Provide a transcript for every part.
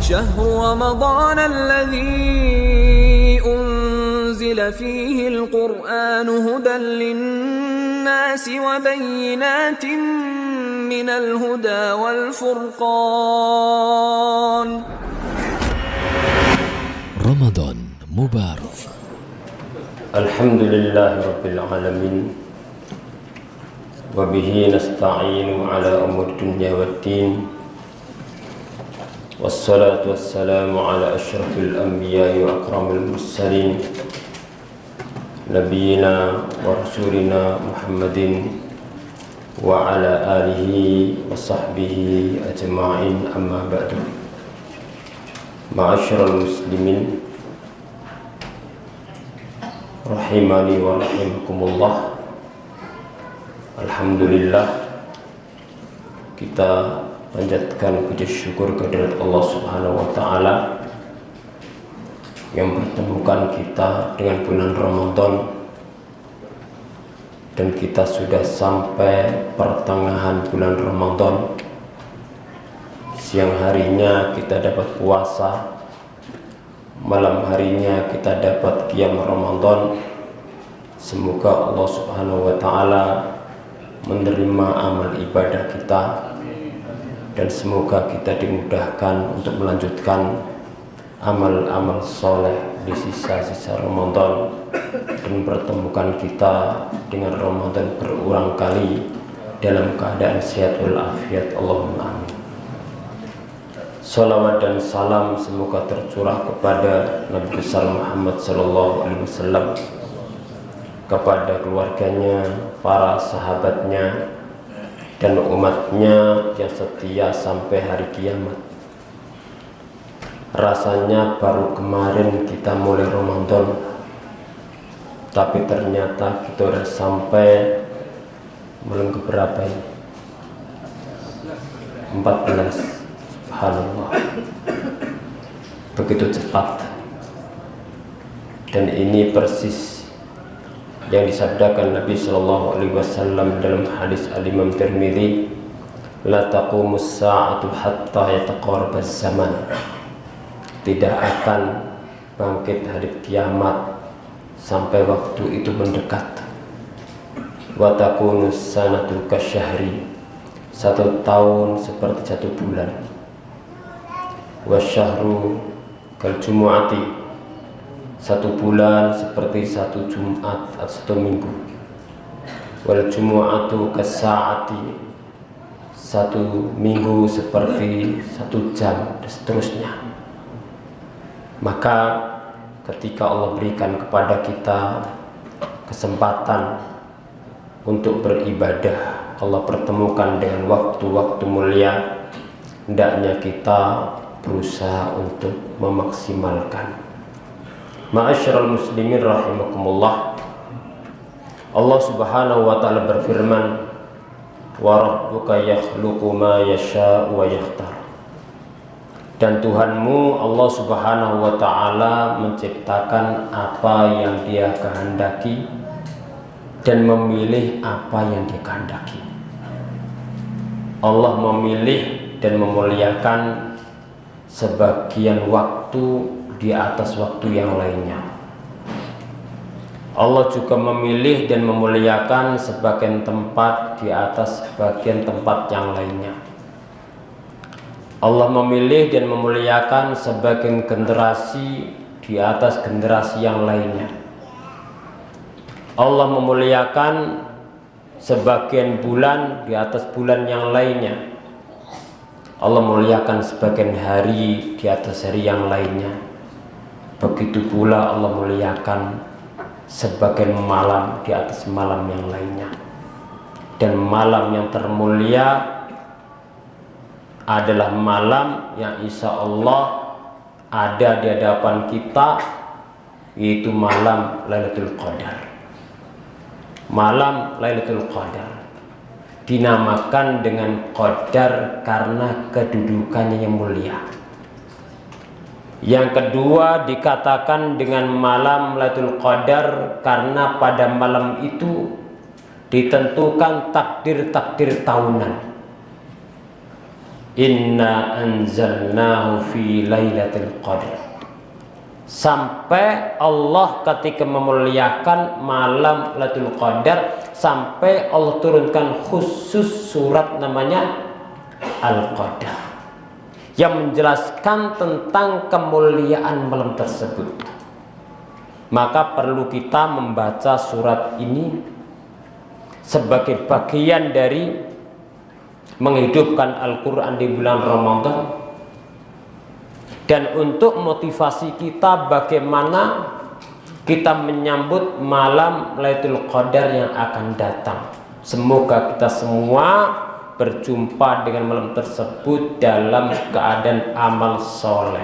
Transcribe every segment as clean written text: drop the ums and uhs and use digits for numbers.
شهر رمضان الذي أنزل فيه القرآن هدى للناس وبينات من الهدى والفرقان. رمضان مبارك. الحمد لله رب العالمين وبه نستعين على أمور الدنيا والدين والصلاة والسلام على أشرف الأنبياء وأكرم المرسلين نبينا ورسولنا محمد وعلى آله وصحبه أجمعين. أما بعد، معاشر المسلمين rahimani wa rahimakumullah. Alhamdulillah, kita panjatkan puji syukur kehadirat Allah Subhanahu wa taala yang pertemukan kita dengan bulan Ramadan, dan kita sudah sampai pertengahan bulan Ramadan. Siang harinya kita dapat puasa, malam harinya kita dapat qiyam Ramadan. Semoga Allah Subhanahu wa taala menerima amal ibadah kita, dan semoga kita dimudahkan untuk melanjutkan amal-amal soleh di sisa-sisa Ramadan, dan pertemukan kita dengan Ramadan berulang kali dalam keadaan sehat walafiat. Allahumma amin. Salawat dan salam semoga tercurah kepada Nabi besar Muhammad sallallahu alaihi wasallam, kepada keluarganya, para sahabatnya, dan umatnya yang setia sampai hari kiamat. Rasanya baru kemarin kita mulai Ramadan, tapi ternyata kita sudah sampai bulan keberapa ini? 14. Subhanallah, begitu cepat. Dan ini persis yang disabdakan Nabi sallallahu alaihi wasallam dalam hadis Al-Imam Tirmidzi, la taqumus sa'atu hatta yataqarabaz zaman. Tidak akan bangkit hari kiamat sampai waktu itu mendekat. Wa takunus sanatu kasyahri, 1 tahun seperti 1 bulan. Wasyahru kal jumu'ati, 1 bulan seperti 1 Jumat atau 1 minggu. Wal jumu'atu kasa'ati, 1 minggu seperti 1 jam, dan seterusnya. Maka ketika Allah berikan kepada kita kesempatan untuk beribadah, Allah pertemukan dengan waktu-waktu mulia, hendaknya kita berusaha untuk memaksimalkan. Ma'asyiral muslimin rahimakumullah. Allah Subhanahu wa taala berfirman, wa rabbuka yakhluqu ma yasha'u wa yakhtar. Dan Tuhanmu Allah Subhanahu wa taala menciptakan apa yang Dia kehendaki dan memilih apa yang Dia kehendaki. Allah memilih dan memuliakan sebagian waktu di atas waktu yang lainnya. Allah juga memilih dan memuliakan sebagian tempat di atas sebagian tempat yang lainnya. Allah memilih dan memuliakan sebagian generasi di atas generasi yang lainnya. Allah memuliakan sebagian bulan di atas bulan yang lainnya. Allah memuliakan sebagian hari di atas hari yang lainnya. Begitu pula Allah memuliakan sebagian malam di atas malam yang lainnya. Dan malam yang termulia adalah malam yang insya Allah ada di hadapan kita, yaitu malam Lailatul Qadar. Malam Lailatul Qadar dinamakan dengan Qadar karena kedudukannya yang mulia. Yang kedua dikatakan dengan malam Lailatul Qadar karena pada malam itu ditentukan takdir-takdir tahunan. Inna anzalnahu fi lailatul qadar. Sampai Allah ketika memuliakan malam Lailatul Qadar, sampai Allah turunkan khusus surat namanya Al-Qadar yang menjelaskan tentang kemuliaan malam tersebut. Maka perlu kita membaca surat ini sebagai bagian dari menghidupkan Al-Quran di bulan Ramadan, dan untuk motivasi kita bagaimana kita menyambut malam Lailatul Qadar yang akan datang. Semoga kita semua berjumpa dengan malam tersebut dalam keadaan amal soleh.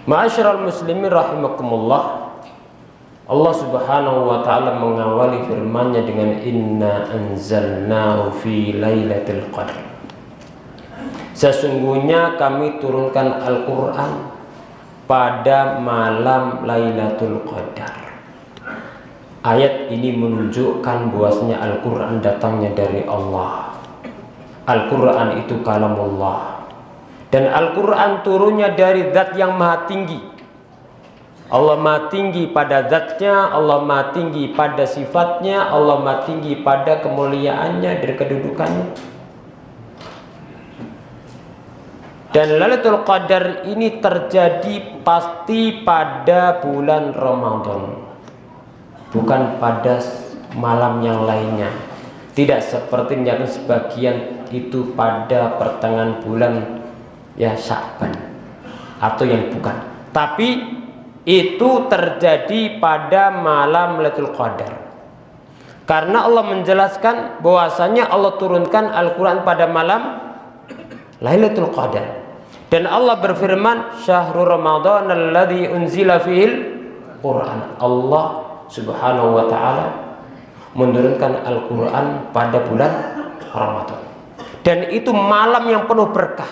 Ma'asyiral muslimin rahimakumullah, Allah subhanahu wa ta'ala mengawali firman-Nya dengan inna anzalnahu fi lailatul qadar. Sesungguhnya kami turunkan Al-Quran pada malam Lailatul Qadar. Ayat ini menunjukkan bahwasanya Al-Quran datangnya dari Allah. Al-Quran itu kalamullah, dan Al-Quran turunnya dari zat yang maha tinggi. Allah maha tinggi pada zatnya, Allah maha tinggi pada sifatnya, Allah maha tinggi pada kemuliaannya dan kedudukannya. Dan Lailatul Qadar ini terjadi pasti pada bulan Ramadan, bukan pada malam yang lainnya. Tidak seperti yang sebagian itu pada pertengahan bulan ya Sya'ban atau yang bukan. Tapi itu terjadi pada malam Lailatul Qadar. Karena Allah menjelaskan bahwasanya Allah turunkan Al-Quran pada malam Lailatul Qadar. Dan Allah berfirman, syahrul Ramadan alladzi unzila fihil Quran. Allah subhanahu wa ta'ala menurunkan Al-Quran pada bulan Ramadan, dan itu malam yang penuh berkah.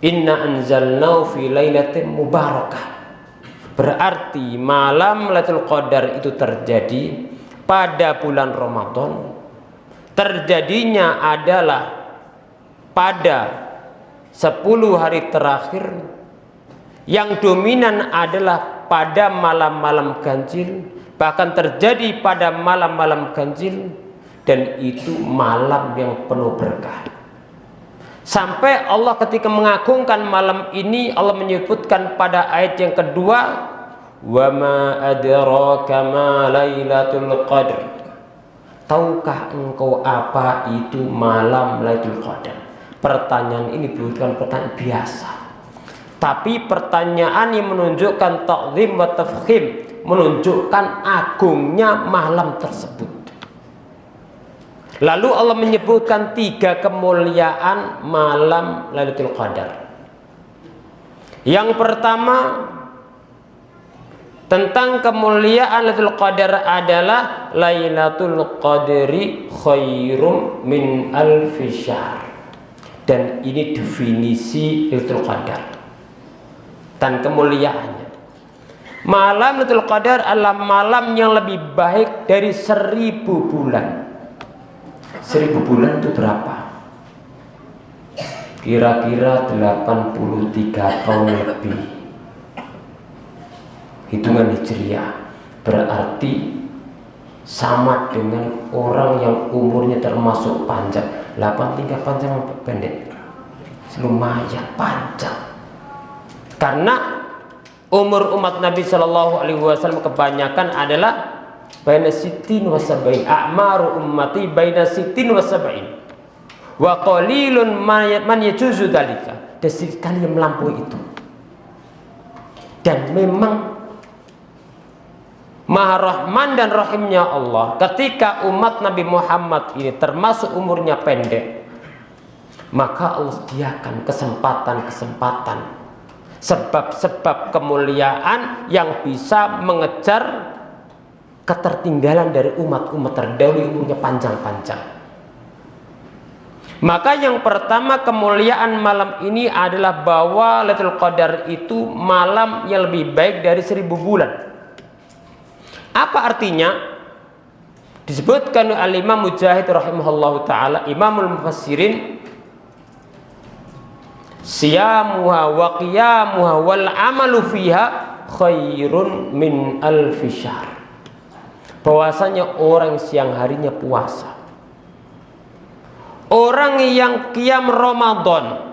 Inna anzalnahu fi lailatin mubarakah. Berarti malam Lailatul Qadar itu terjadi pada bulan Ramadan. Terjadinya adalah pada 10 hari terakhir, yang dominan adalah pada malam-malam ganjil, bahkan terjadi pada malam-malam ganjil, dan itu malam yang penuh berkah. Sampai Allah ketika mengagungkan malam ini, Allah menyebutkan pada ayat yang kedua, wa ma adraka ma lailatul qadr. Tahukah engkau apa itu malam Lailatul Qadar? Pertanyaan ini bukan pertanyaan biasa, tapi pertanyaan yang menunjukkan ta'zim wa tafkhim, menunjukkan agungnya malam tersebut. Lalu Allah menyebutkan 3 kemuliaan malam Lailatul Qadar. Yang pertama tentang kemuliaan Lailatul Qadar adalah Lailatul Qadri khairum min alfi syahr. Dan ini definisi Lailatul Qadar dan kemuliaannya. Malam Lailatul Qadar adalah malam yang lebih baik dari 1000 bulan. 1000 bulan itu berapa? Kira-kira 83 tahun lebih. Hitungan Hijriah berarti sama dengan orang yang umurnya termasuk panjang. 83 panjang atau pendek? Lumayan panjang. Karena umur umat Nabi Shallallahu Alaihi Wasallam kebanyakan adalah baina sittin wa sab'in. A'maru ummati baina sittin wa sab'in. Wa qalilun man yajuzu dzalika. Dan sekali yang melampaui itu. Dan memang Maha Rahman dan Rahimnya Allah, ketika umat Nabi Muhammad ini termasuk umurnya pendek, maka Allah sediakan kesempatan-kesempatan, sebab-sebab kemuliaan yang bisa mengejar ketertinggalan dari umat-umat terdahulu umurnya panjang-panjang. Maka yang pertama, kemuliaan malam ini adalah bahwa Lailatul Qadar itu malam yang lebih baik dari 1000 bulan. Apa artinya? Disebutkan al-Imam Mujahid rahimahullahu ta'ala, Imamul Mufassirin, siyamuha wa qiyamuha wal amalu fiha khairun min alfi syahr. Bahwasanya orang siang harinya puasa, orang yang qiyam Ramadan,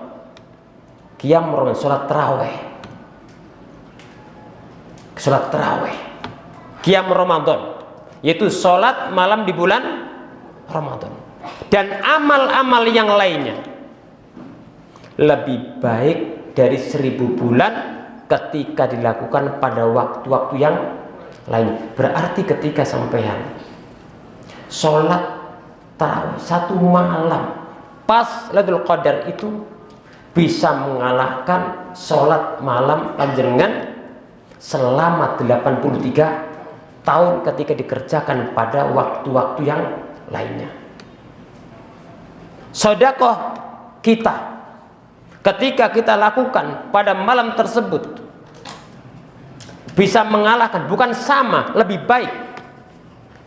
sholat tarawih, qiyam Ramadan, yaitu sholat malam di bulan Ramadan, dan amal-amal yang lainnya lebih baik dari 1000 bulan ketika dilakukan pada waktu-waktu yang lain. Berarti ketika sampean sholat tarawih 1 malam pas Lailatul Qadar itu bisa mengalahkan sholat malam panjenengan selama 83 tahun ketika dikerjakan pada waktu-waktu yang lainnya. Sedekah kita ketika kita lakukan pada malam tersebut bisa mengalahkan, bukan sama, lebih baik,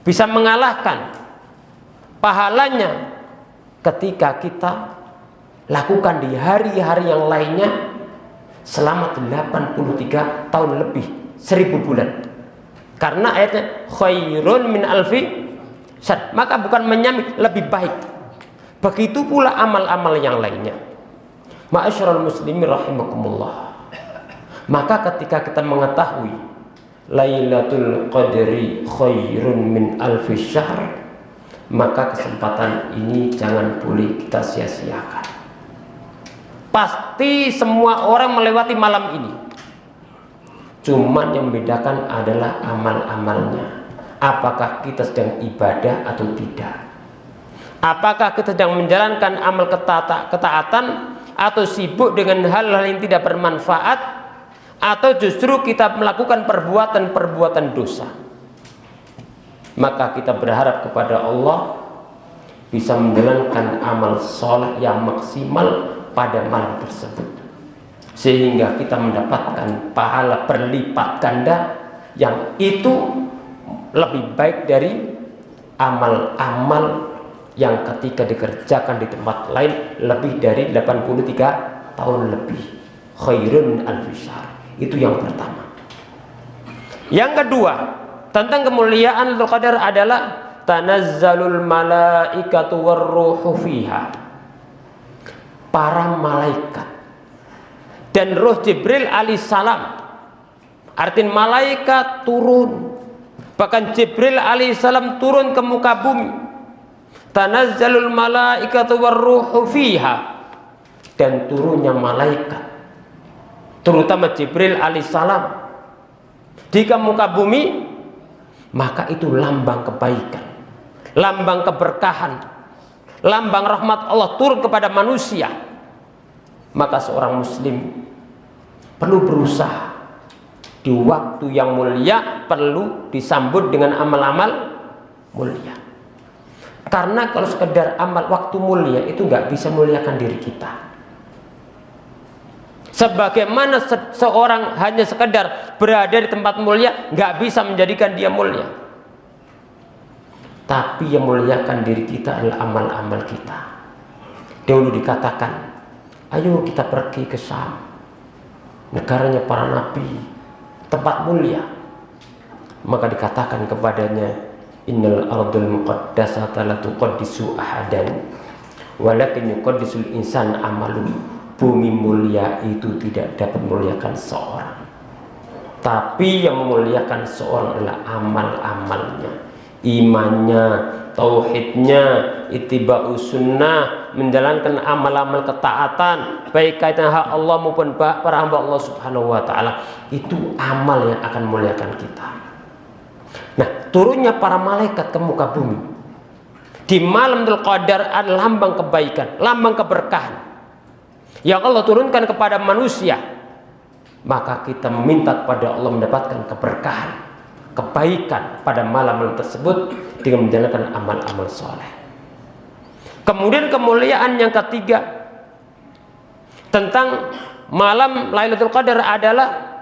bisa mengalahkan pahalanya ketika kita lakukan di hari-hari yang lainnya selama 83 tahun lebih, 1000 bulan. Karena ayatnya khairun min alfi syahr, maka bukan menyamai, lebih baik. Begitu pula amal-amal yang lainnya. Ma'asyiral muslimin rahimakumullah. Maka ketika kita mengetahui Lailatul Qadri khairun min alfi syahr, maka kesempatan ini jangan boleh kita sia-siakan. Pasti semua orang melewati malam ini. Cuman yang membedakan adalah amal-amalnya. Apakah kita sedang ibadah atau tidak? Apakah kita sedang menjalankan amal ketaatan atau sibuk dengan hal-hal yang tidak bermanfaat, atau justru kita melakukan perbuatan-perbuatan dosa? Maka kita berharap kepada Allah bisa menjalankan amal soleh yang maksimal pada malam tersebut, sehingga kita mendapatkan pahala berlipat ganda yang itu lebih baik dari amal-amal yang ketika dikerjakan di tempat lain lebih dari 83 tahun lebih. Khairun alfi syahr. Itu yang pertama. Yang kedua, tentang kemuliaan Lailatul Qadar adalah tanazzalul malaikatu warruhu fiha. Para malaikat dan roh Jibril alaihissalam, artinya malaikat turun, bahkan Jibril alaihissalam turun ke muka bumi. Tanazzalul malaikatu warruhu fiha, dan turunnya malaikat terutama Jibril alaihissalam di muka bumi, maka itu lambang kebaikan, lambang keberkahan, lambang rahmat Allah turun kepada manusia. Maka seorang muslim perlu berusaha di waktu yang mulia, perlu disambut dengan amal-amal mulia. Karena kalau sekedar amal waktu mulia itu nggak bisa muliakan diri kita. Sebagaimana seorang hanya sekedar berada di tempat mulia nggak bisa menjadikan dia mulia. Tapi yang muliakan diri kita adalah amal-amal kita. Dahulu dikatakan, ayo kita pergi ke Syam, negaranya para nabi, tempat mulia. Maka dikatakan kepadanya, innal ardul muqaddasata la tuqaddisu ahadan walakin yuqaddisul insan amalu. Bumi mulia itu tidak dapat memuliakan seorang, tapi yang memuliakan seorang adalah amal-amalnya, imannya, tauhidnya, ittiba'us sunnah, menjalankan amal-amal ketaatan, baik kaitan hak Allah maupun para hamba Allah Subhanahu wa taala. Itu amal yang akan memuliakan kita. Nah, turunnya para malaikat ke muka bumi di malam Lailatul Qadar adalah lambang kebaikan, lambang keberkahan yang Allah turunkan kepada manusia. Maka kita meminta kepada Allah mendapatkan keberkahan, kebaikan pada malam tersebut dengan menjalankan amal-amal soleh. Kemudian kemuliaan yang ketiga tentang malam Lailatul Qadar adalah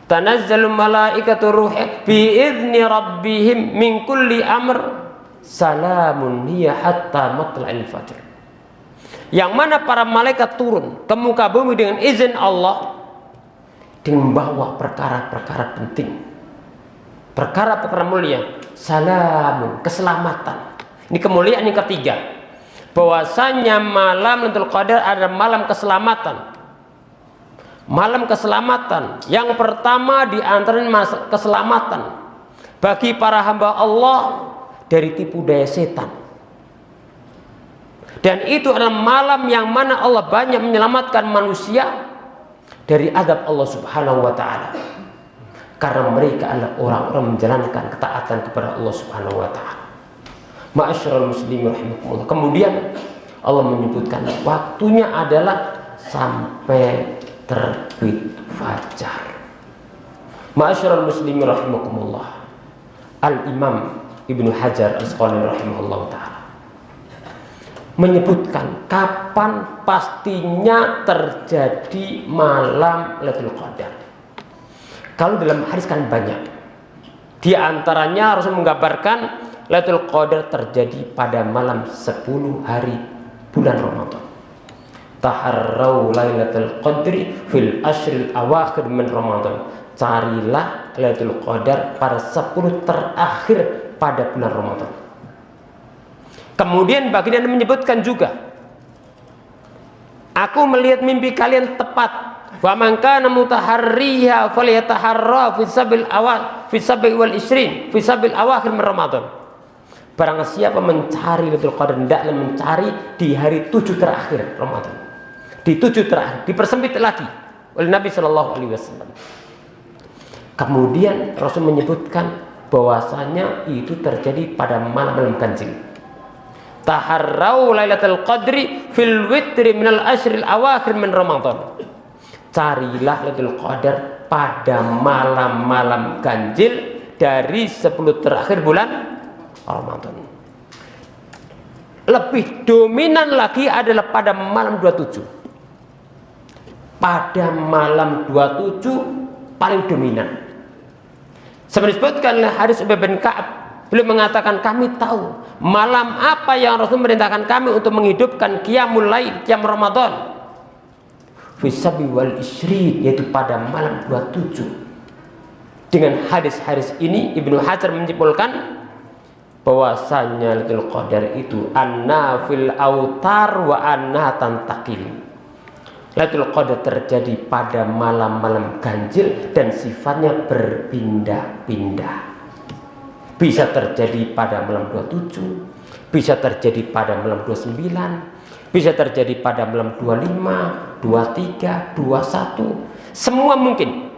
Tanazzalul malaikatu ruhi bi idzni rabbihim min kulli amr salamun hiya hatta matla'il fajr. Yang mana para malaikat turun ke muka bumi dengan izin Allah dengan membawa perkara-perkara penting, perkara-perkara mulia. Salamun, keselamatan. Ini kemuliaan yang ketiga, bahwasanya malam Lailatul Qadar adalah malam keselamatan. Malam keselamatan. Yang pertama di antara keselamatan bagi para hamba Allah dari tipu daya setan. Dan itu adalah malam yang mana Allah banyak menyelamatkan manusia dari azab Allah Subhanahu wa taala. Karena mereka adalah orang-orang menjalankan ketaatan kepada Allah Subhanahu wa taala. Ma'asyiral muslimin rahimakumullah. Kemudian Allah menyebutkan waktunya adalah sampai terbit fajar. Ma'asyiral muslimin rahimakumullah. Al-Imam Ibnu Hajar Al-Asqalani rahimahullah ta'ala menyebutkan kapan pastinya terjadi malam Lailatul Qadar. Kalau dalam hadis kan banyak. Di antaranya Rasul menggambarkan Lailatul Qadar terjadi pada malam 10 hari bulan Ramadan. Taharrau Lailatul Qadri fil ashril awakhir min Ramadan. Carilah Lailatul Qadar pada 10 terakhir pada bulan Ramadan. Kemudian baginda menyebutkan juga, aku melihat mimpi kalian tepat. Wa man kana mutaharriha falyataharra fi sabil awal fi sabil wal isrin fi sabil awakhir min Ramadan. Barang siapa mencari Lailatul Qadar, hendaklah mencari di hari 7 terakhir Ramadan. Di 7 terakhir, dipersempit lagi oleh Nabi Shallallahu Alaihi Wasallam. Kemudian Rasul menyebutkan bahwasanya itu terjadi pada malam-malam ganjil. Taharrau Lailatul Qadri fil witri minal ashril awakhir min Ramadan. Carilah Lailatul Qadar pada malam-malam ganjil dari 10 terakhir bulan Ramadan. Lebih dominan lagi adalah pada malam 27. Pada malam 27 paling dominan. Seperti disebutkan oleh hadis Ubay bin Ka'ab, beliau mengatakan kami tahu malam apa yang Rasul merintahkan kami untuk menghidupkan qiyamul lail, qiyam Ramadan. Fi sabi wal isrin, yaitu pada malam 27. Dengan hadis-hadis ini Ibnu Hajar menyimpulkan bahwasanya Lailatul Qadar itu anna fil autar wa anna tantakil. Lailatul Qadar terjadi pada malam-malam ganjil dan sifatnya berpindah-pindah. Bisa terjadi pada malam 27, bisa terjadi pada malam 29, bisa terjadi pada malam 25, 23, 21, semua mungkin.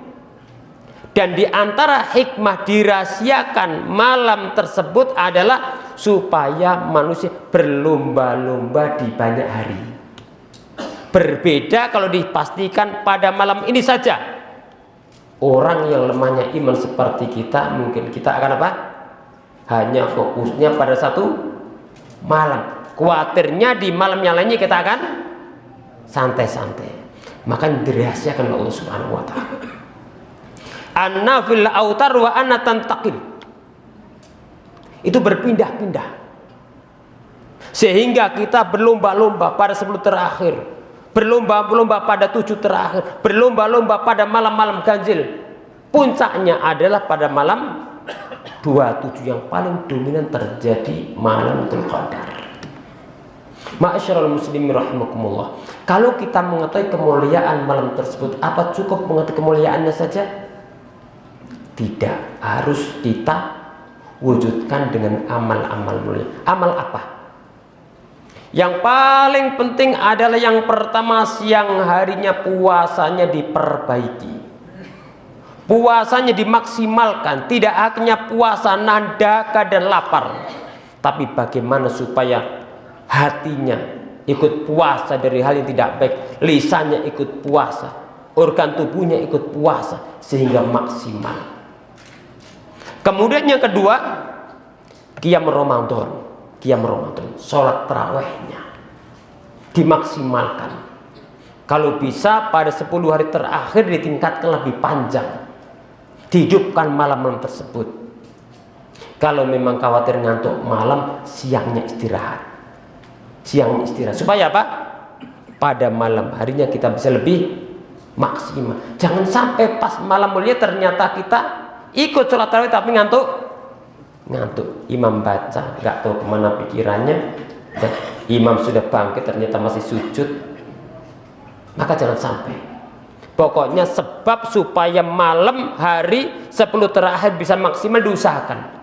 Dan di antara hikmah dirahasiakan malam tersebut adalah supaya manusia berlomba-lomba di banyak hari. Berbeda kalau dipastikan pada malam ini saja. Orang yang lemahnya iman seperti kita, mungkin kita akan apa? Hanya fokusnya pada satu malam. Khawatirnya di malam yang lainnya kita akan santai-santai. Maka dirahasiakan oleh Allah Subhanahu wa taala. Anna fil autar wa anna tantaqil. Itu berpindah-pindah. Sehingga kita berlomba-lomba pada 10 terakhir, berlomba-lomba pada 7 terakhir, berlomba-lomba pada malam-malam ganjil. Puncaknya adalah pada malam 27 yang paling dominan terjadi malam Lailatul Qadar. Ma'asyiral muslimin rahimakumullah. Kalau kita mengetahui kemuliaan malam tersebut, apa cukup mengetahui kemuliaannya saja? Tidak, harus kita wujudkan dengan amal-amal mulia. Amal apa? Yang paling penting adalah yang pertama, siang harinya puasanya diperbaiki. Puasanya dimaksimalkan, tidak hanya puasa nandaka dan lapar, tapi bagaimana supaya hatinya ikut puasa dari hal yang tidak baik, lisannya ikut puasa, organ tubuhnya ikut puasa sehingga maksimal. Kemudian yang kedua, qiyam Ramadan. Qiyam Ramadan, sholat tarawihnya dimaksimalkan. Kalau bisa pada 10 hari terakhir ditingkatkan lebih panjang. dihidupkan malam-malam tersebut. Kalau memang khawatir ngantuk malam, siangnya istirahat. Siangnya istirahat. Supaya apa? Pada malam harinya kita bisa lebih maksimal. Jangan sampai pas malam mulia ternyata kita ikut sholat tarawih tapi ngantuk. Imam baca, nggak tahu kemana pikirannya. Imam sudah bangkit ternyata masih sujud. Maka jangan sampai. Pokoknya sebab supaya malam hari 10 terakhir bisa maksimal diusahakan.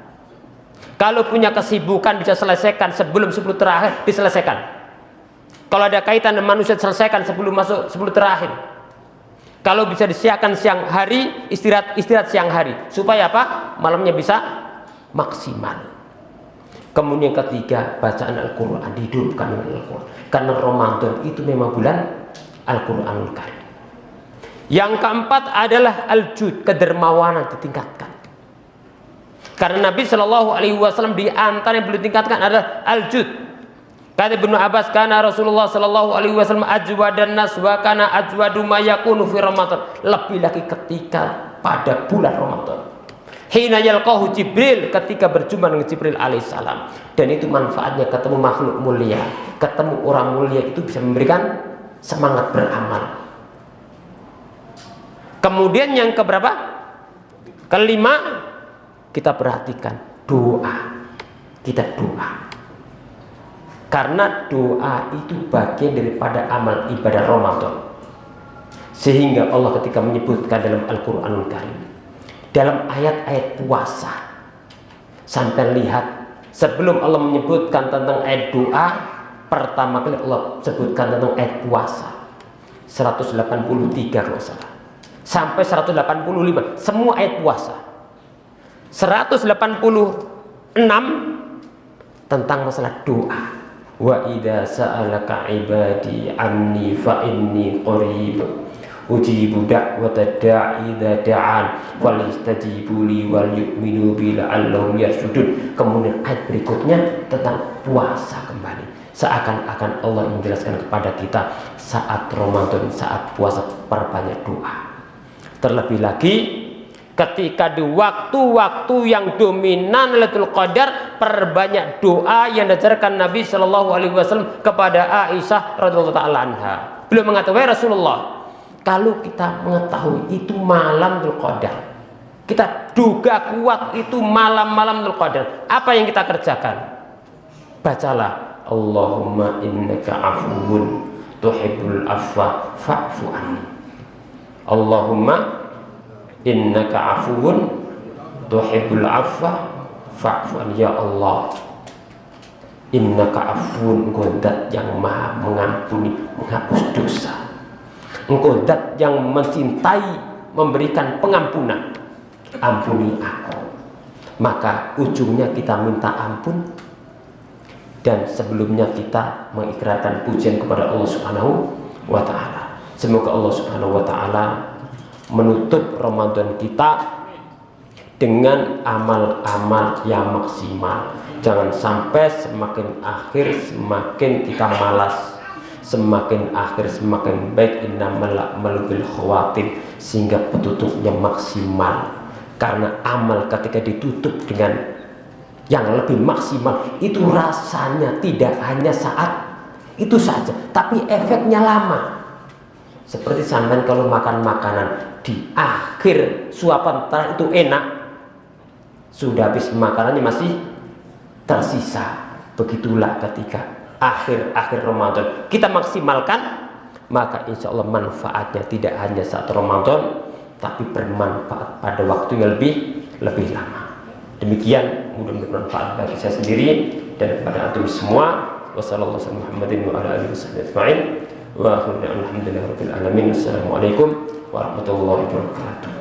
Kalau punya kesibukan bisa selesaikan sebelum 10 terakhir, diselesaikan. Kalau ada kaitan dengan manusia, selesaikan sebelum masuk 10 terakhir. Kalau bisa disiapkan siang hari, istirahat siang hari. Supaya apa? Malamnya bisa maksimal. Kemudian yang ketiga, bacaan Al-Quran, dihidupkan dengan Al-Quran. Karena Ramadan itu memang bulan Al-Quranul Karim. Yang keempat adalah al-jud, kedermawanan ditingkatkan. Karena Nabi Shallallahu Alaihi Wasallam di antara yang perlu ditingkatkan adalah al-jud. Kata Ibnu Abbas, karena Rasulullah Shallallahu Alaihi Wasallam ajwadan nas wa kana ajwadu ma yakunu fi Ramadan. Lebih lagi ketika pada bulan Ramadan. Hina yalqahu Jibril, ketika berjumpa dengan Jibril alaihissalam. Dan itu manfaatnya ketemu makhluk mulia, ketemu orang mulia itu bisa memberikan semangat beramal. Kemudian yang keberapa? Kelima, kita perhatikan doa. Kita doa. Karena doa itu bagian daripada amal ibadah Ramadan. Sehingga Allah ketika menyebutkan dalam Al-Quranul Karim, dalam ayat-ayat puasa, sampai lihat sebelum Allah menyebutkan tentang ayat doa, pertama kali Allah sebutkan tentang ayat puasa 183 kalau salah, sampai 185 semua ayat puasa. 186 tentang masalah doa. Wa idza sa'alaka ibadi anni fa inni qarib ujibu da'wata da'i idza da'an falistajibu li wal yu'minu bi la'allahum yarshudun. Kemudian ayat berikutnya tentang puasa kembali. Seakan-akan Allah menjelaskan kepada kita saat Ramadan, saat puasa perbanyak doa. Terlebih lagi ketika di waktu-waktu yang dominan Lailatul Qadar, perbanyak doa yang diajarkan Nabi Shallallahu Alaihi Wasallam kepada Aisyah radhiyallahu taala anha. Beliau mengatakan, "Wahai Rasulullah, kalau kita mengetahui itu malam Lailatul Qadar, kita duga kuat itu malam-malam Lailatul Qadar, apa yang kita kerjakan? Bacalah, Allahumma innaka afuwun tuhibbul afwa fa'fu anni. Allahumma innaka afuwun tuhibbul afwa fa'fu anni. Ya Allah, innaka afuwun, Engkau zat yang maha mengampuni, menghapus dosa. Engkau zat yang mencintai, memberikan pengampunan. Ampuni aku. Maka ujungnya kita minta ampun, dan sebelumnya kita mengikrarkan pujian kepada Allah Subhanahu wa ta'ala. Semoga Allah Subhanahu wa ta'ala menutup Ramadan kita dengan amal-amal yang maksimal. Jangan sampai semakin akhir semakin kita malas, semakin akhir semakin baik. Innamal a'malu bil khawatim, sehingga petutupnya maksimal. Karena amal ketika ditutup dengan yang lebih maksimal, itu rasanya tidak hanya saat itu saja, tapi efeknya lama. Seperti sampean kalau makan makanan di akhir suapan terakhir itu enak, sudah habis makanannya masih tersisa. Begitulah ketika akhir Ramadan kita maksimalkan, maka insya Allah manfaatnya tidak hanya saat Ramadan, tapi bermanfaat pada waktu yang lebih lama. Demikian, mudah-mudahan bermanfaat bagi saya sendiri dan kepada antum semua. Wassalamualaikum warahmatullahi wabarakatuh. Assalamualaikum warahmatullahi wabarakatuh.